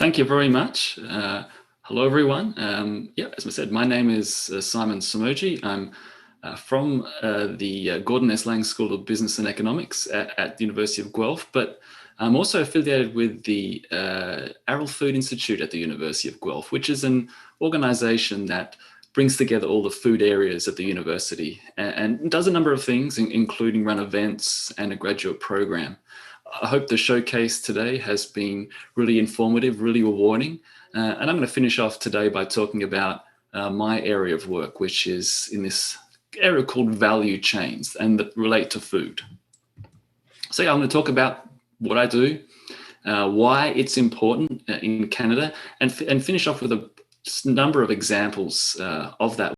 Thank you very much. Hello, everyone. As I said, my name is Simon Somogyi. I'm from the Gordon S. Lang School of Business and Economics at the University of Guelph, but I'm also affiliated with the Arrell Food Institute at the University of Guelph, which is an organization that brings together all the food areas at the university and does a number of things, including run events and a graduate program. I hope the showcase today has been really informative, really rewarding. And I'm going to finish off today by talking about my area of work, which is in this area called value chains and that relate to food. So I'm going to talk about what I do, why it's important in Canada, and finish off with a number of examples of that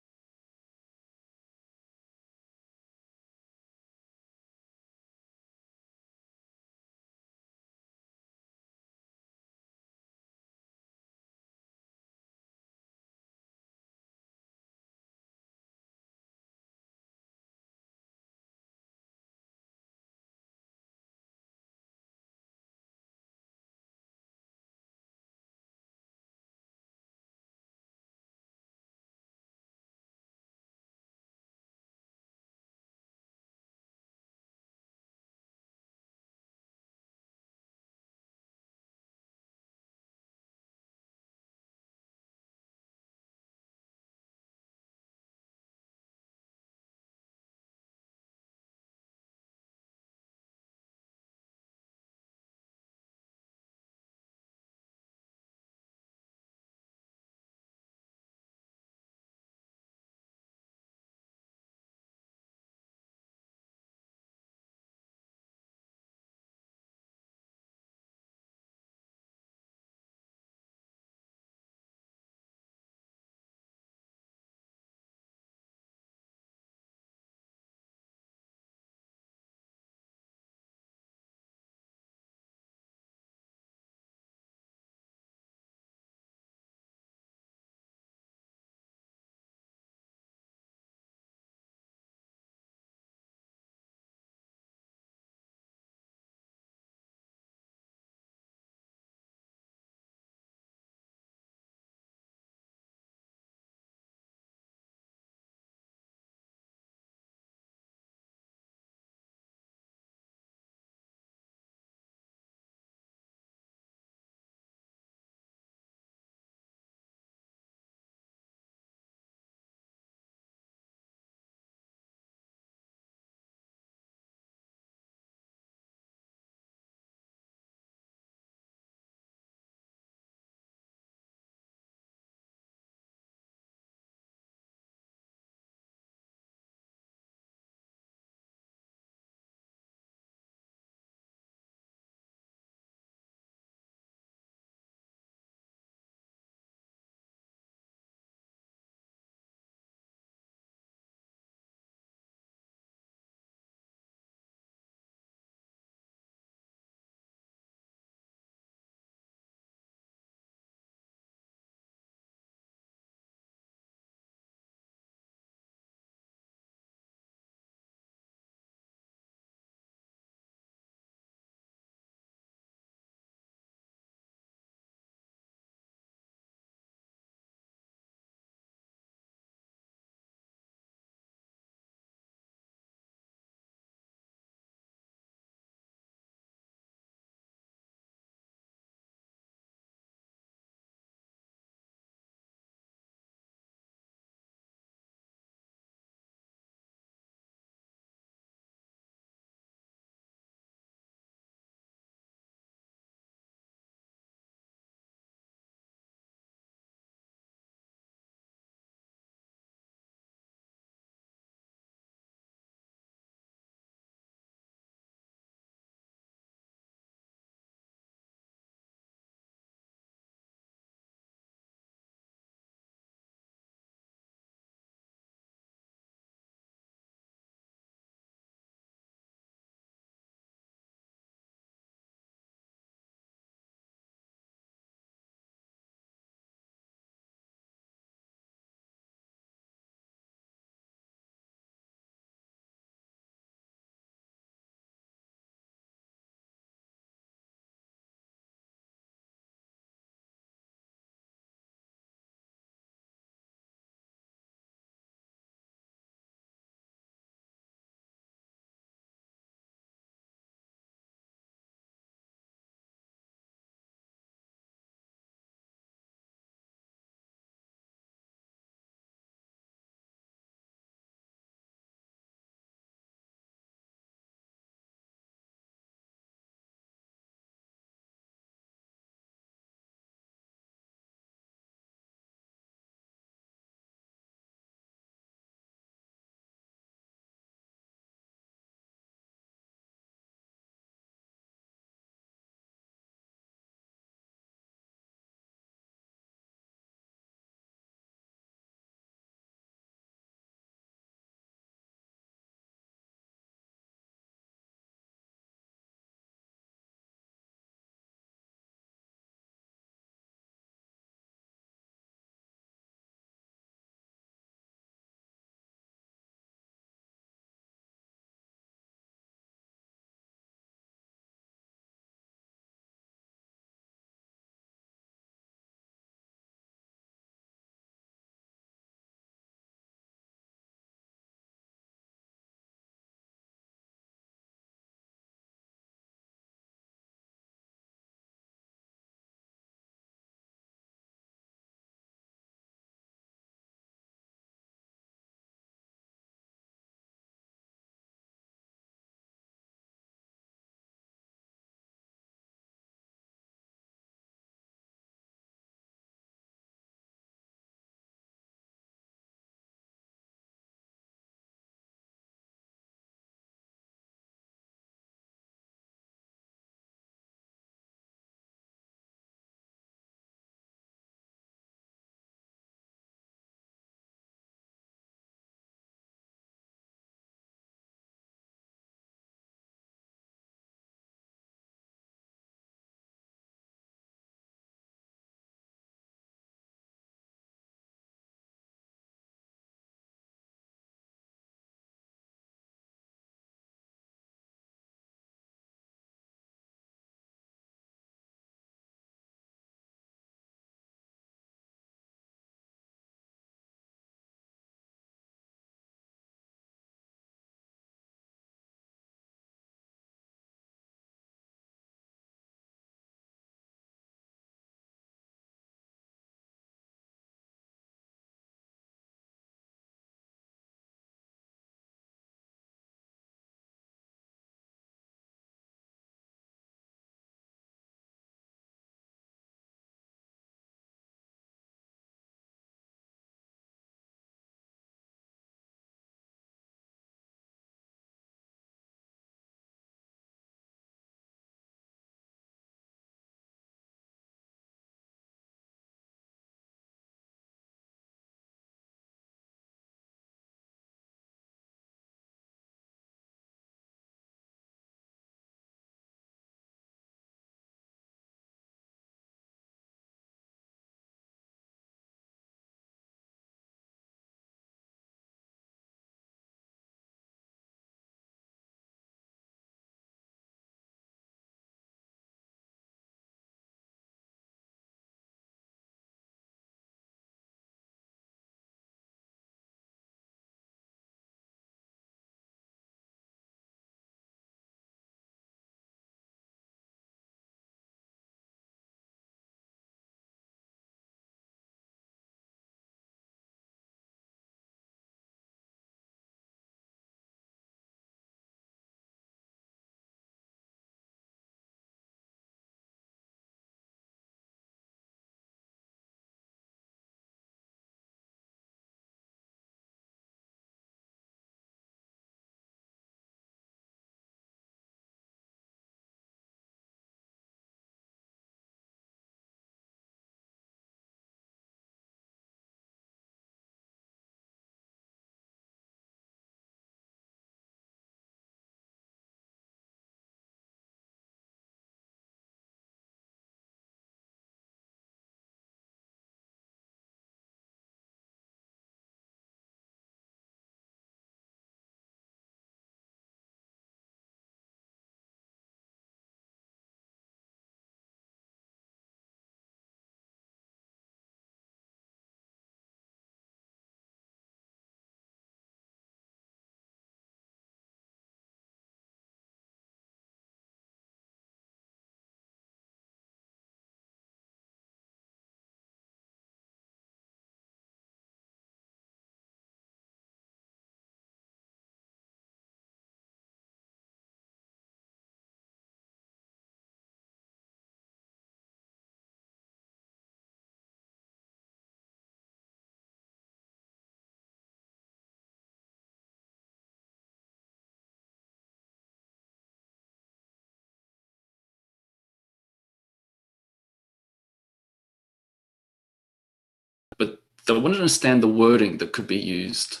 they wanted to understand the wording that could be used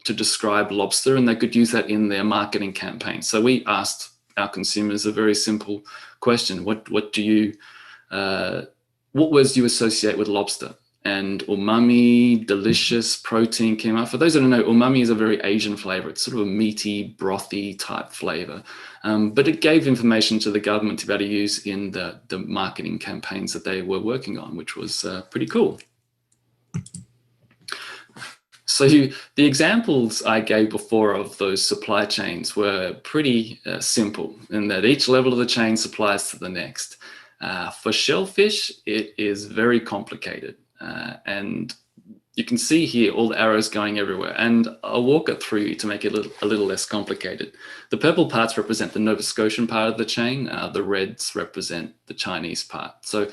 to describe lobster, and they could use that in their marketing campaign. So we asked our consumers a very simple question: what words do you associate with lobster? And umami, delicious, protein came up. For those that don't know, umami is a very Asian flavor. It's sort of a meaty, brothy type flavor. But it gave information to the government to be able to use in the marketing campaigns that they were working on, which was pretty cool. So the examples I gave before of those supply chains were pretty simple in that each level of the chain supplies to the next. For shellfish, it is very complicated. And you can see here all the arrows going everywhere, and I'll walk it through to make it a little less complicated. The purple parts represent the Nova Scotian part of the chain. The reds represent the Chinese part. So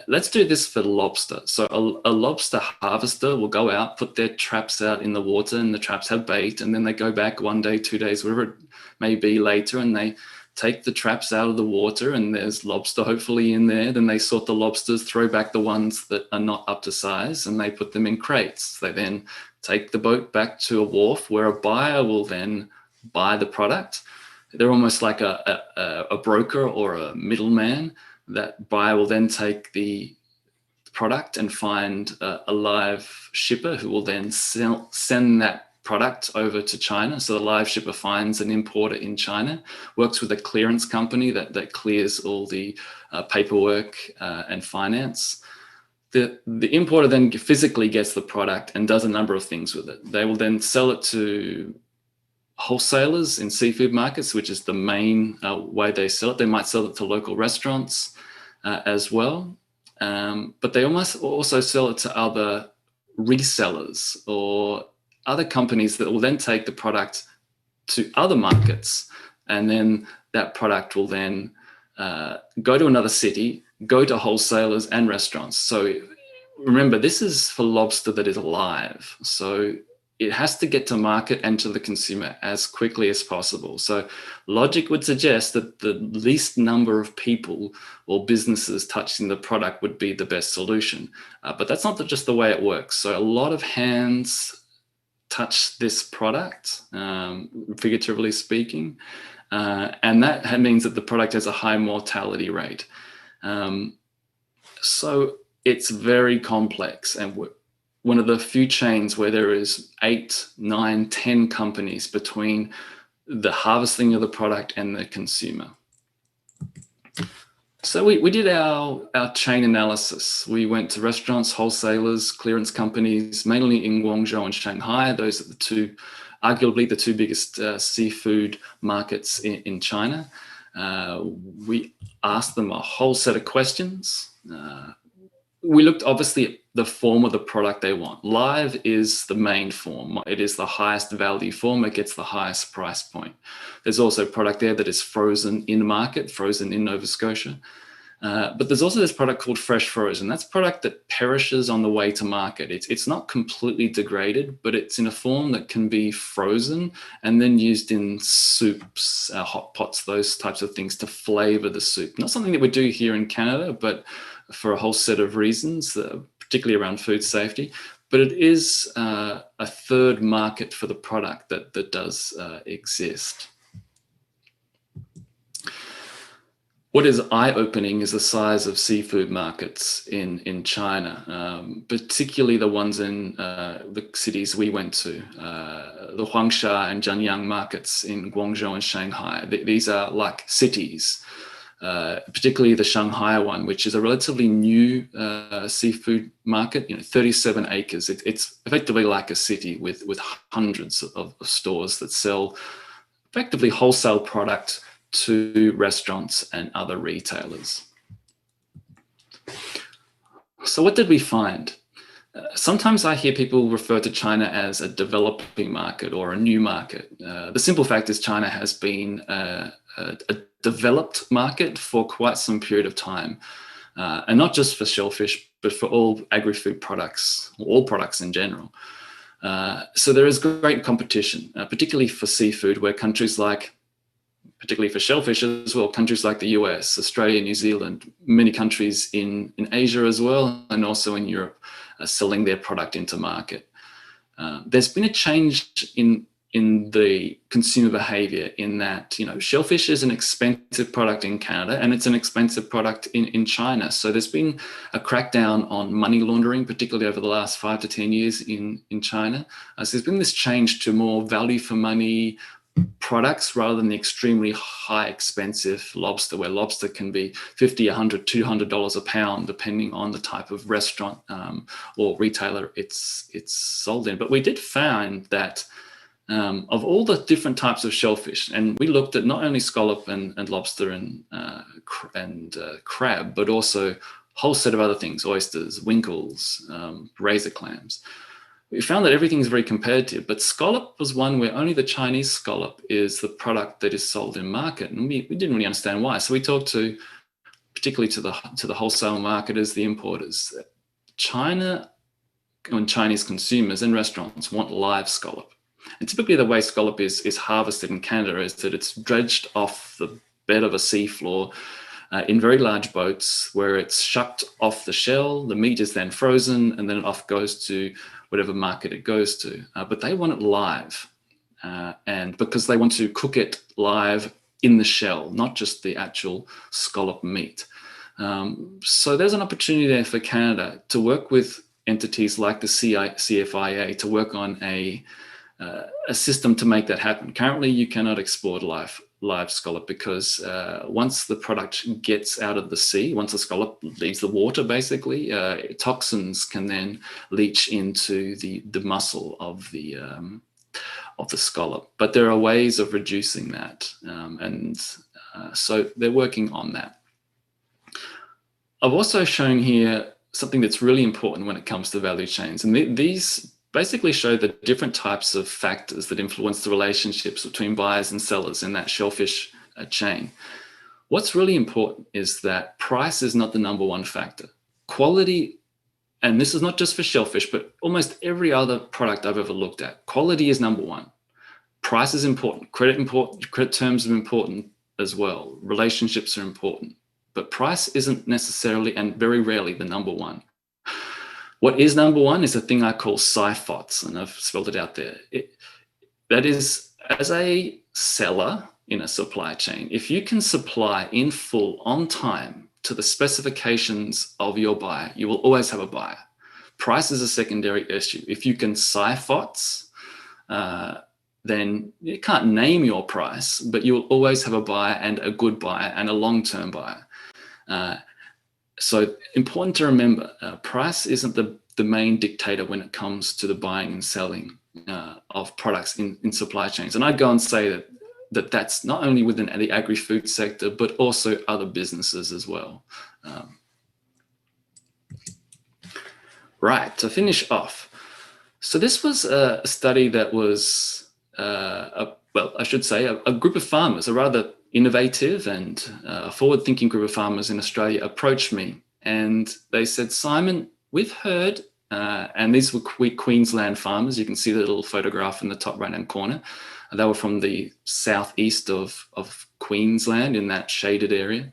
let's do this for lobster. So a lobster harvester will go out, put their traps out in the water, and the traps have bait, and then they go back 1 day, 2 days, whatever it may be later, and they take the traps out of the water, and there's lobster hopefully in there. Then they sort the lobsters, throw back the ones that are not up to size, and they put them in crates. They then take the boat back to a wharf where a buyer will then buy the product. They're almost like a broker or a middleman. That buyer will then take the product and find a live shipper who will then send that product over to China. So the live shipper finds an importer in China, works with a clearance company that clears all the paperwork and finance. The importer then physically gets the product and does a number of things with it. They will then sell it to wholesalers in seafood markets, which is the main way they sell it. They might sell it to local restaurants as well. But they almost also sell it to other resellers or other companies that will then take the product to other markets, and then that product will then go to another city, go to wholesalers and restaurants. So remember, this is for lobster that is alive. So it has to get to market and to the consumer as quickly as possible. So logic would suggest that the least number of people or businesses touching the product would be the best solution. But that's not just the way it works. So a lot of hands touch this product, figuratively speaking, and that means that the product has a high mortality rate. So it's very complex, and one of the few chains where there is 8, 9, 10 companies between the harvesting of the product and the consumer. So we did our chain analysis. We went to restaurants, wholesalers, clearance companies, mainly in Guangzhou and Shanghai. Those are arguably the two biggest seafood markets in China. We asked them a whole set of questions. We looked obviously at the form of the product they want. Live is the main form. It is the highest value form. It gets the highest price point. There's also product there that is frozen in market, frozen in Nova Scotia. But there's also this product called fresh frozen. That's product that perishes on the way to market. It's not completely degraded, but it's in a form that can be frozen and then used in soups, hot pots, those types of things to flavor the soup. Not something that we do here in Canada, but for a whole set of reasons, particularly around food safety. But it is a third market for the product that does exist. What is eye-opening is the size of seafood markets in China, particularly the ones in the cities we went to, the Huangsha and Zhanyang markets in Guangzhou and Shanghai. These are like cities, particularly the Shanghai one, which is a relatively new seafood market, 37 acres. It's effectively like a city with hundreds of stores that sell effectively wholesale product to restaurants and other retailers. So what did we find? Sometimes I hear people refer to China as a developing market or a new market. The simple fact is China has been a developed market for quite some period of time, and not just for shellfish, but for all agri-food products, all products in general. So there is great competition, particularly for seafood, where countries like, particularly for shellfish as well, countries like the US, Australia, New Zealand, many countries in Asia as well, and also in Europe, selling their product into market. There's been a change in the consumer behavior in that, shellfish is an expensive product in Canada and it's an expensive product in China. So there's been a crackdown on money laundering, particularly over the last 5 to 10 years in China. So there's been this change to more value for money products rather than the extremely high expensive lobster, where lobster can be $50, $100, $200 a pound, depending on the type of restaurant or retailer it's sold in. But we did find that of all the different types of shellfish, and we looked at not only scallop and lobster and crab, but also a whole set of other things, oysters, winkles, razor clams. We found that everything is very competitive, but scallop was one where only the Chinese scallop is the product that is sold in market, and we didn't really understand why. So we talked particularly to the wholesale marketers, the importers. China and Chinese consumers and restaurants want live scallop. And typically the way scallop is harvested in Canada is that it's dredged off the bed of a seafloor in very large boats where it's shucked off the shell. The meat is then frozen and then it off goes to whatever market it goes to. But they want it live. And because they want to cook it live in the shell, not just the actual scallop meat. So there's an opportunity there for Canada to work with entities like the CFIA to work on a system to make that happen. Currently, you cannot export live scallop because once the product gets out of the sea, once the scallop leaves the water, basically, toxins can then leach into the muscle of the scallop. But there are ways of reducing that, so they're working on that. I've also shown here something that's really important when it comes to value chains, and these basically show the different types of factors that influence the relationships between buyers and sellers in that shellfish chain. What's really important is that price is not the number one factor. Quality, and this is not just for shellfish, but almost every other product I've ever looked at, quality is number one. Price is important. Credit terms are important as well. Relationships are important. But price isn't necessarily and very rarely the number one. What is number one is a thing I call SIFOTS, and I've spelled it out there. That is, as a seller in a supply chain, if you can supply in full on time to the specifications of your buyer, you will always have a buyer. Price is a secondary issue. If you can SIFOTS, then you can't name your price, but you will always have a buyer, and a good buyer and a long-term buyer. So important to remember, price isn't the main dictator when it comes to the buying and selling of products in supply chains. And I'd go and say that's not only within the agri-food sector, but also other businesses as well. Right, to finish off. So this was a study that was, I should say, a group of farmers, a rather innovative and forward-thinking group of farmers in Australia approached me, and they said, Simon, we've heard, and these were Queensland farmers. You can see the little photograph in the top right-hand corner. They were from the southeast of Queensland, in that shaded area.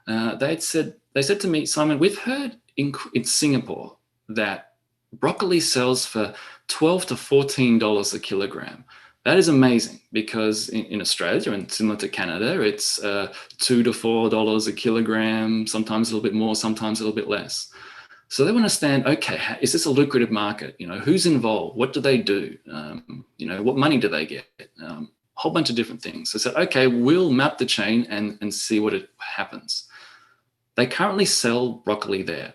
They said to me, Simon, we've heard in Singapore that broccoli sells for $12 to $14 a kilogram. That is amazing, because in Australia, and similar to Canada, it's $2 to $4 a kilogram, sometimes a little bit more, sometimes a little bit less. So they want to understand, okay, is this a lucrative market? Who's involved? What do they do? What money do they get? A whole bunch of different things. So I said, okay, we'll map the chain and see what happens. They currently sell broccoli there.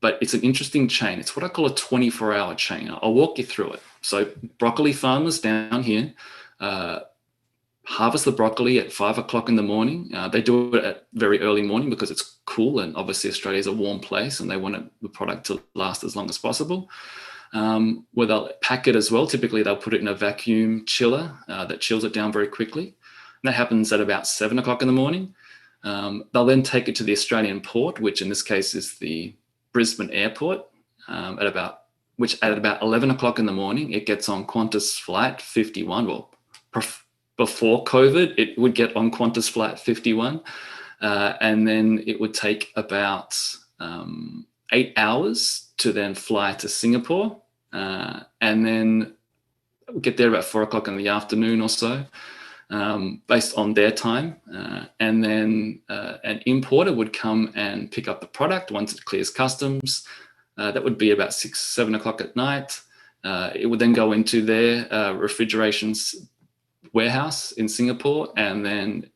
But it's an interesting chain. It's what I call a 24-hour chain. I'll walk you through it. So broccoli farmers down here harvest the broccoli at 5 o'clock in the morning. They do it at very early morning because it's cool, and obviously Australia is a warm place and they want the product to last as long as possible. Where they'll pack it as well. Typically they'll put it in a vacuum chiller that chills it down very quickly. And that happens at about 7 o'clock in the morning. They'll then take it to the Australian port, which in this case is the Brisbane airport, at about 11 o'clock in the morning. It gets on Qantas flight 51. Well, before COVID, it would get on Qantas flight 51. And then it would take about 8 hours to then fly to Singapore, and then get there about 4 o'clock in the afternoon or so, based on their time. And then an importer would come and pick up the product once it clears customs. That would be about 6, 7 o'clock at night. It would then go into their refrigeration warehouse in Singapore, and then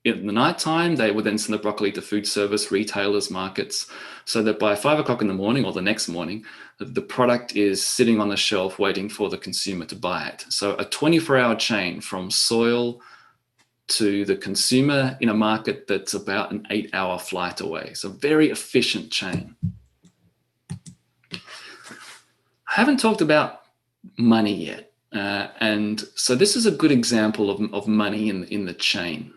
in the night time, they would then send the broccoli to food service, retailers, markets, so that by 5 o'clock in the morning or the next morning, the product is sitting on the shelf waiting for the consumer to buy it. So a 24-hour chain from soil to the consumer in a market that's about an 8-hour flight away. So very efficient chain. I haven't talked about money yet. And so this is a good example of money in the chain.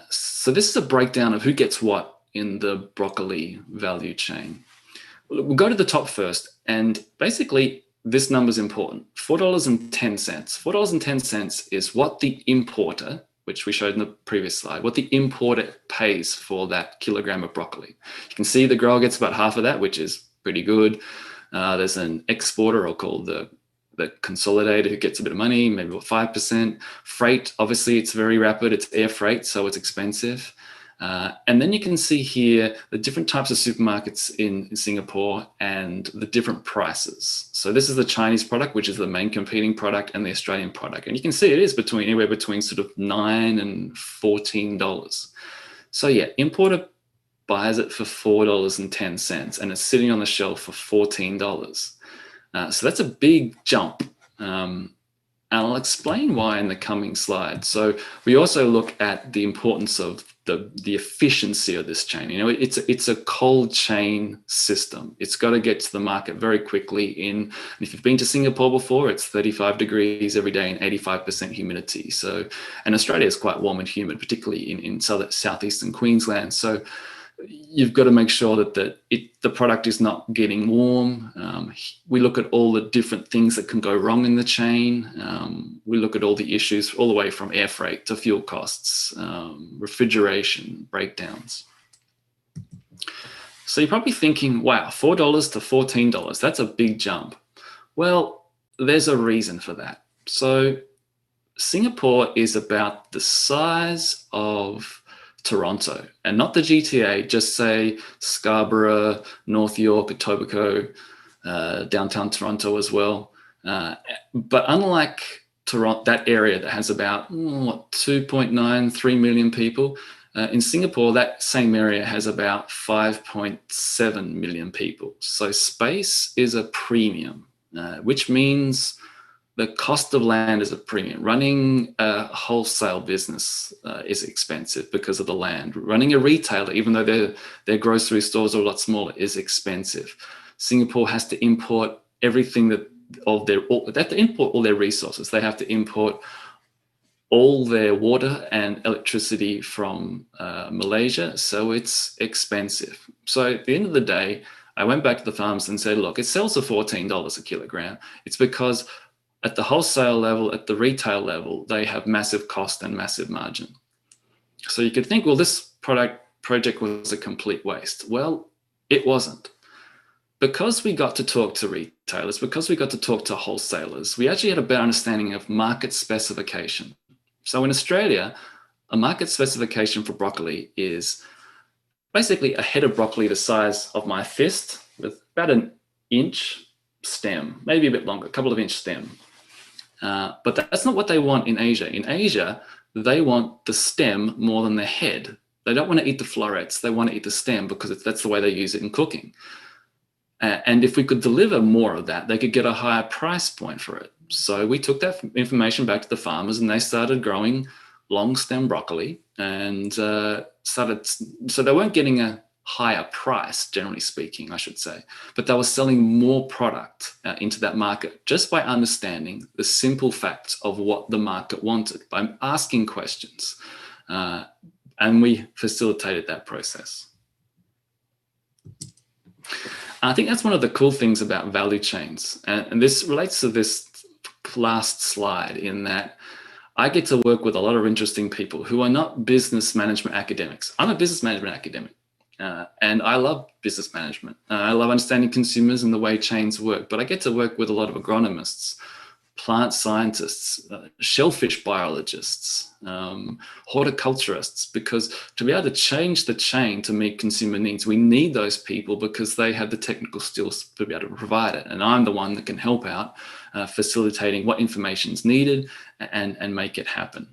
So this is a breakdown of who gets what in the broccoli value chain. We'll go to the top first, and basically this number is important. $4.10. $4.10 is what the importer, which we showed in the previous slide, what the importer pays for that kilogram of broccoli. You can see the grower gets about half of that, which is pretty good. There's an exporter, I'll call the consolidator, who gets a bit of money, maybe about 5%. Freight, obviously it's very rapid, it's air freight, so it's expensive. And then you can see here the different types of supermarkets in Singapore and the different prices. So this is the Chinese product, which is the main competing product, and the Australian product. And you can see it is anywhere between sort of $9 and $14. So yeah, importer buys it for $4.10 and it's sitting on the shelf for $14. So that's a big jump. And I'll explain why in the coming slides. So we also look at the importance of the efficiency of this chain. You know, it's a cold chain system. It's got to get to the market very quickly. And if you've been to Singapore before, it's 35 degrees every day and 85% humidity. So, and Australia is quite warm and humid, particularly in southeastern Queensland. So you've got to make sure that the product is not getting warm. We look at all the different things that can go wrong in the chain. We look at all the issues all the way from air freight to fuel costs, refrigeration, breakdowns. So you're probably thinking, wow, $4 to $14, that's a big jump. Well, there's a reason for that. So Singapore is about the size of Toronto, and not the GTA, just say Scarborough, North York, Etobicoke, downtown Toronto as well. But unlike Toronto, that area that has about 2.93 million people, in Singapore, that same area has about 5.7 million people. So space is a premium, which means the cost of land is a premium. Running a wholesale business is expensive because of the land. Running a retailer, even though their grocery stores are a lot smaller, is expensive. Singapore has to import everything they have to import all their resources. They have to import all their water and electricity from Malaysia, so it's expensive. So at the end of the day, I went back to the farms and said, look, it sells for $14 a kilogram. It's because at the wholesale level, at the retail level, they have massive cost and massive margin. So you could think, well, this project was a complete waste. Well, it wasn't. Because we got to talk to retailers, because we got to talk to wholesalers, we actually had a better understanding of market specification. So in Australia, a market specification for broccoli is basically a head of broccoli the size of my fist with about an inch stem, maybe a bit longer, a couple of inch stem. But that's not what they want in Asia. In Asia, they want the stem more than the head. They don't want to eat the florets. They want to eat the stem because that's the way they use it in cooking. And if we could deliver more of that, they could get a higher price point for it. So we took that information back to the farmers and they started growing long stem broccoli and so they weren't getting a higher price, generally speaking, I should say, but they were selling more product into that market just by understanding the simple facts of what the market wanted, by asking questions. And we facilitated that process. I think that's one of the cool things about value chains. And this relates to this last slide in that I get to work with a lot of interesting people who are not business management academics. I'm a business management academic. And I love business management. I love understanding consumers and the way chains work, but I get to work with a lot of agronomists, plant scientists, shellfish biologists, horticulturists, because to be able to change the chain to meet consumer needs, we need those people because they have the technical skills to be able to provide it. And I'm the one that can help out facilitating what information is needed and make it happen.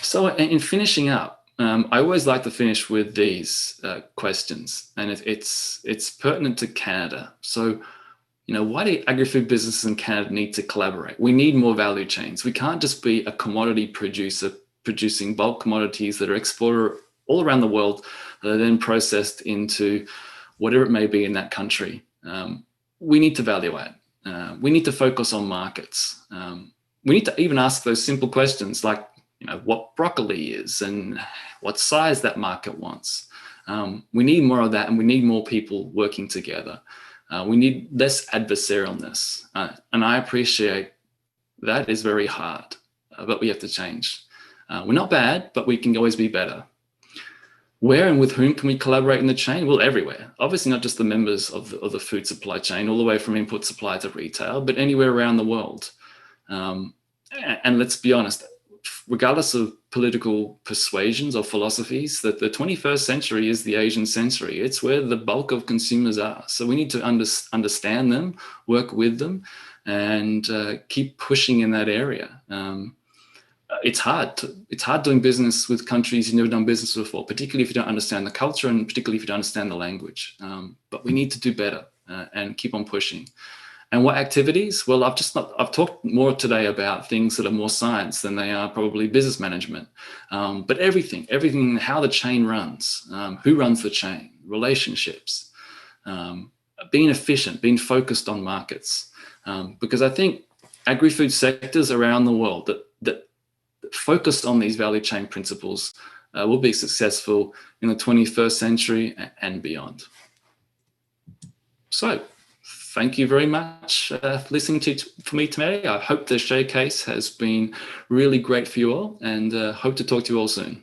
So in finishing up, I always like to finish with these questions, and it's pertinent to Canada. So, why do agri-food businesses in Canada need to collaborate? We need more value chains. We can't just be a commodity producer producing bulk commodities that are exported all around the world that are then processed into whatever it may be in that country. We need to value add. We need to focus on markets. We need to even ask those simple questions like, what broccoli is and what size that market wants. We need more of that, and we need more people working together. We need less adversarialness. And I appreciate that is very hard, but we have to change. We're not bad, but we can always be better. Where and with whom can we collaborate in the chain? Well, everywhere. Obviously, not just the members of the food supply chain, all the way from input supply to retail, but anywhere around the world. And let's be honest, regardless of political persuasions or philosophies, that the 21st century is the Asian century. It's where the bulk of consumers are. So we need to understand them, work with them, and keep pushing in that area. It's hard doing business with countries you've never done business before, particularly if you don't understand the culture and particularly if you don't understand the language. But we need to do better and keep on pushing. And what activities? Well, I've talked more today about things that are more science than they are probably business management. But everything, how the chain runs, who runs the chain, relationships, being efficient, being focused on markets. Because I think agri-food sectors around the world that focus on these value chain principles will be successful in the 21st century and beyond. So, thank you very much for listening for me today. I hope the showcase has been really great for you all, and hope to talk to you all soon.